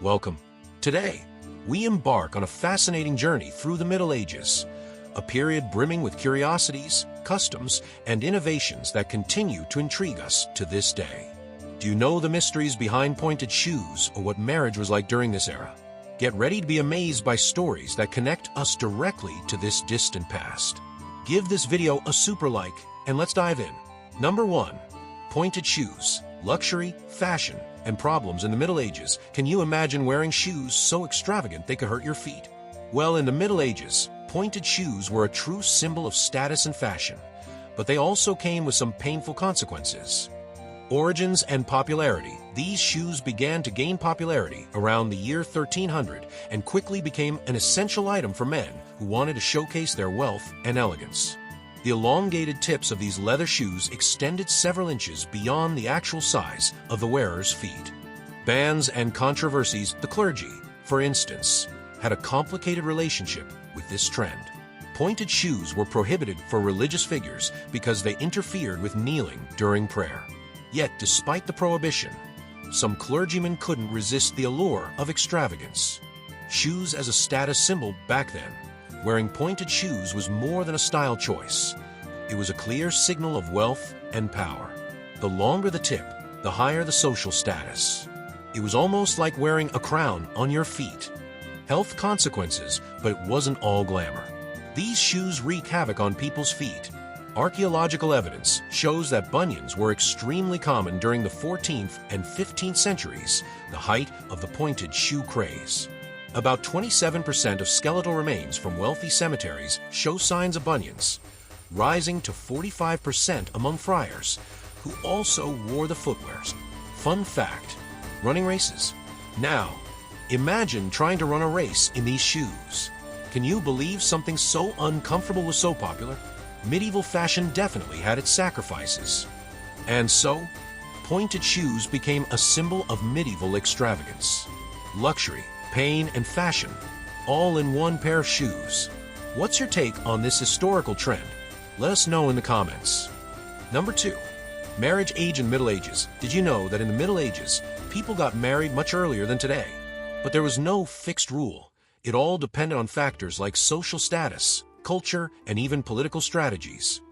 Welcome. Today, we embark on a fascinating journey through the Middle Ages, a period brimming with curiosities, customs, and innovations that continue to intrigue us to this day. Do you know the mysteries behind pointed shoes or what marriage was like during this era? Get ready to be amazed by stories that connect us directly to this distant past. Give this video a super like, and let's dive in. Number 1. Pointed shoes. Luxury, fashion, and problems in the Middle Ages. Can you imagine wearing shoes so extravagant they could hurt your feet? Well, in the Middle Ages, pointed shoes were a true symbol of status and fashion, but they also came with some painful consequences. Origins and popularity. These shoes began to gain popularity around the year 1300 and quickly became an essential item for men who wanted to showcase their wealth and elegance. The elongated tips of these leather shoes extended several inches beyond the actual size of the wearer's feet. Bans and controversies. The clergy, for instance, had a complicated relationship with this trend. Pointed shoes were prohibited for religious figures because they interfered with kneeling during prayer. Yet, despite the prohibition, some clergymen couldn't resist the allure of extravagance. Shoes as a status symbol back then. Wearing pointed shoes was more than a style choice. It was a clear signal of wealth and power. The longer the tip, the higher the social status. It was almost like wearing a crown on your feet. Health consequences, but it wasn't all glamour. These shoes wreak havoc on people's feet. Archaeological evidence shows that bunions were extremely common during the 14th and 15th centuries, the height of the pointed shoe craze. About 27% of skeletal remains from wealthy cemeteries show signs of bunions, rising to 45% among friars, who also wore the footwears. Fun fact: running races. Now, imagine trying to run a race in these shoes. Can you believe something so uncomfortable was so popular? Medieval fashion definitely had its sacrifices. And so, pointed shoes became a symbol of medieval extravagance. Luxury, pain, and fashion, all in one pair of shoes. What's your take on this historical trend? Let us know in the comments. Number 2. Marriage age in Middle Ages. Did you know that in the Middle Ages, people got married much earlier than today? But there was no fixed rule. It all depended on factors like social status, culture, and even political strategies.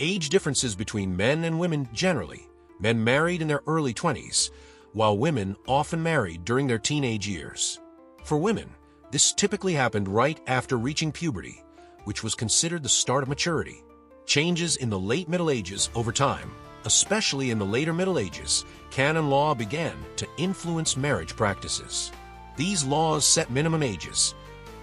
Age differences between men and women generally. Men married in their early 20s, while women often married during their teenage years. For women, this typically happened right after reaching puberty, which was considered the start of maturity. Changes in the late Middle Ages over time, especially in the later Middle Ages, canon law began to influence marriage practices. These laws set minimum ages,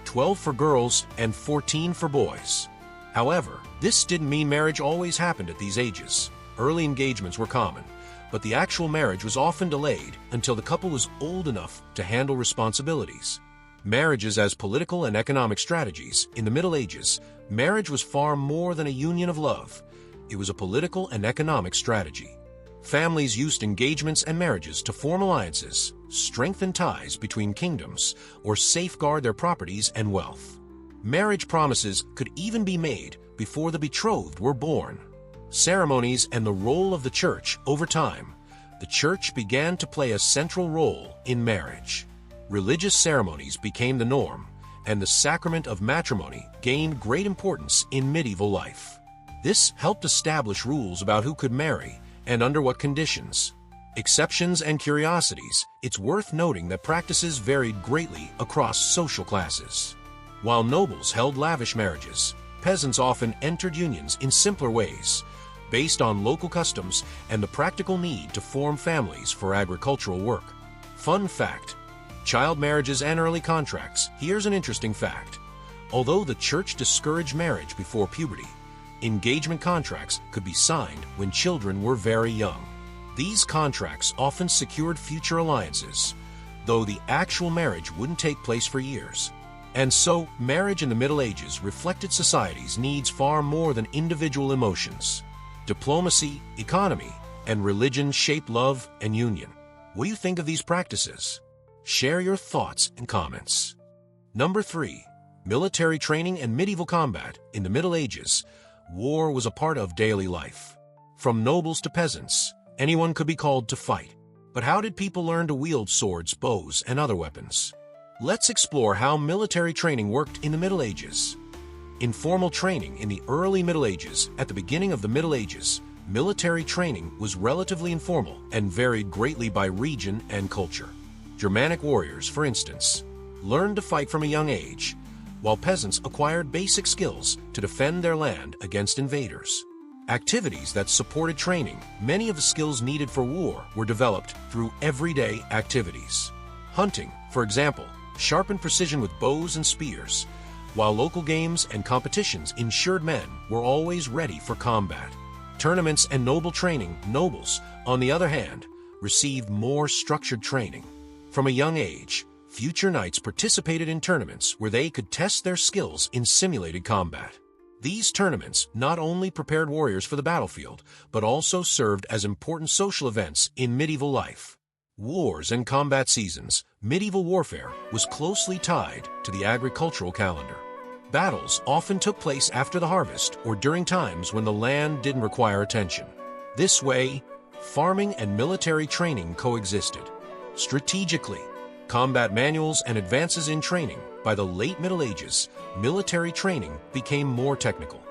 12 for girls and 14 for boys. However, this didn't mean marriage always happened at these ages. Early engagements were common, but the actual marriage was often delayed until the couple was old enough to handle responsibilities. Marriages as political and economic strategies. In the Middle Ages, marriage was far more than a union of love. It was a political and economic strategy. Families used engagements and marriages to form alliances, strengthen ties between kingdoms, or safeguard their properties and wealth. Marriage promises could even be made before the betrothed were born. Ceremonies and the role of the church. Over time, the church began to play a central role in marriage. Religious ceremonies became the norm, and the sacrament of matrimony gained great importance in medieval life. This helped establish rules about who could marry and under what conditions. Exceptions and curiosities. It's worth noting that practices varied greatly across social classes. While nobles held lavish marriages, peasants often entered unions in simpler ways, based on local customs and the practical need to form families for agricultural work. Fun fact: child marriages and early contracts. Here's an interesting fact. Although the church discouraged marriage before puberty, engagement contracts could be signed when children were very young. These contracts often secured future alliances, though the actual marriage wouldn't take place for years. And so, marriage in the Middle Ages reflected society's needs far more than individual emotions. Diplomacy, economy, and religion shaped love and union. What do you think of these practices? Share your thoughts and comments. Number 3. Military training and medieval combat. In the Middle Ages, war was a part of daily life. From nobles to peasants, anyone could be called to fight. But how did people learn to wield swords, bows, and other weapons? Let's explore how military training worked in the Middle Ages. Informal training in the early Middle Ages. At the beginning of the Middle Ages, military training was relatively informal and varied greatly by region and culture. Germanic warriors, for instance, learned to fight from a young age, while peasants acquired basic skills to defend their land against invaders. Activities that supported training. Many of the skills needed for war were developed through everyday activities. Hunting, for example, sharpened precision with bows and spears, while local games and competitions ensured men were always ready for combat. Tournaments and noble training. Nobles, on the other hand, received more structured training. From a young age, future knights participated in tournaments where they could test their skills in simulated combat. These tournaments not only prepared warriors for the battlefield, but also served as important social events in medieval life. Wars and combat seasons. Medieval warfare was closely tied to the agricultural calendar. Battles often took place after the harvest or during times when the land didn't require attention. This way, farming and military training coexisted. Strategically, combat manuals and advances in training. By the late Middle Ages, military training became more technical.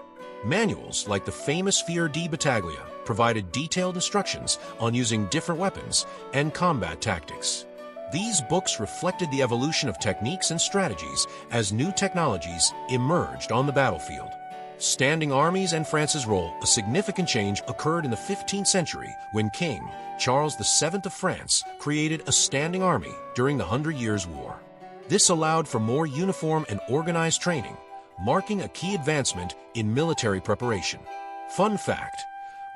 Manuals like the famous Fior di Battaglia provided detailed instructions on using different weapons and combat tactics. These books reflected the evolution of techniques and strategies as new technologies emerged on the battlefield. Standing armies and France's role. A significant change occurred in the 15th century when King Charles VII of France created a standing army during the 100 Years' War. This allowed for more uniform and organized training, marking a key advancement in military preparation. Fun fact: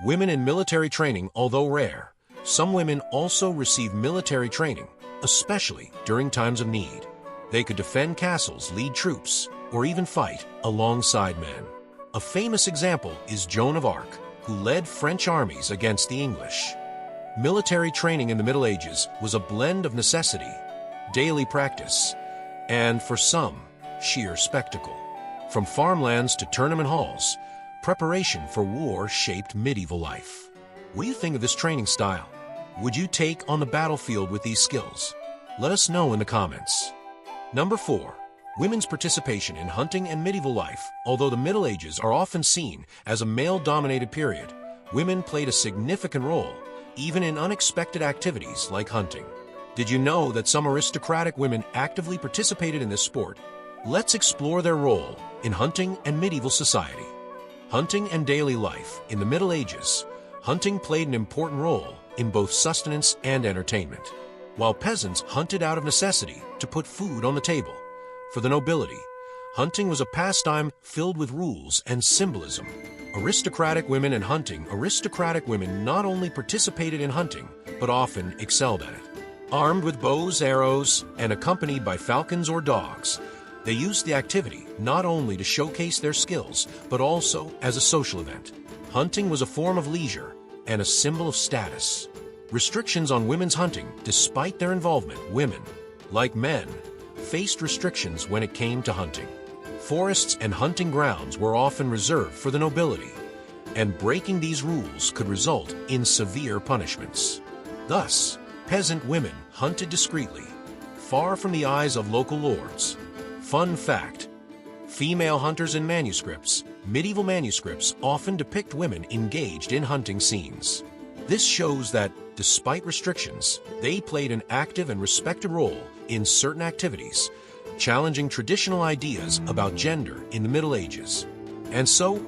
women in military training, although rare, some women also received military training, especially during times of need. They could defend castles, lead troops, or even fight alongside men. A famous example is Joan of Arc, who led French armies against the English. Military training in the Middle Ages was a blend of necessity, daily practice, and, for some, sheer spectacle. From farmlands to tournament halls, preparation for war shaped medieval life. What do you think of this training style? Would you take on the battlefield with these skills? Let us know in the comments. Number 4. Women's participation in hunting and medieval life. Although the Middle Ages are often seen as a male-dominated period, women played a significant role, even in unexpected activities like hunting. Did you know that some aristocratic women actively participated in this sport? Let's explore their role in hunting and medieval society. Hunting and daily life. In the Middle Ages, hunting played an important role in both sustenance and entertainment. While peasants hunted out of necessity to put food on the table, for the nobility, hunting was a pastime filled with rules and symbolism. Aristocratic women and hunting. Aristocratic women not only participated in hunting, but often excelled at it. Armed with bows, arrows, and accompanied by falcons or dogs, they used the activity not only to showcase their skills, but also as a social event. Hunting was a form of leisure and a symbol of status. Restrictions on women's hunting. Despite their involvement, women, like men, faced restrictions when it came to hunting. Forests and hunting grounds were often reserved for the nobility, and breaking these rules could result in severe punishments. Thus, peasant women hunted discreetly, far from the eyes of local lords. Fun fact: female hunters in manuscripts. Medieval manuscripts often depict women engaged in hunting scenes. This shows that, despite restrictions, they played an active and respected role in certain activities, challenging traditional ideas about gender in the Middle Ages. And so,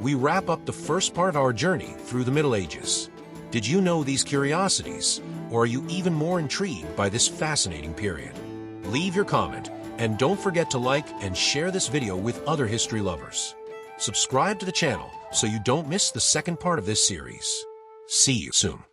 we wrap up the first part of our journey through the Middle Ages. Did you know these curiosities, or are you even more intrigued by this fascinating period? Leave your comment, and don't forget to like and share this video with other history lovers. Subscribe to the channel so you don't miss the second part of this series. See you soon.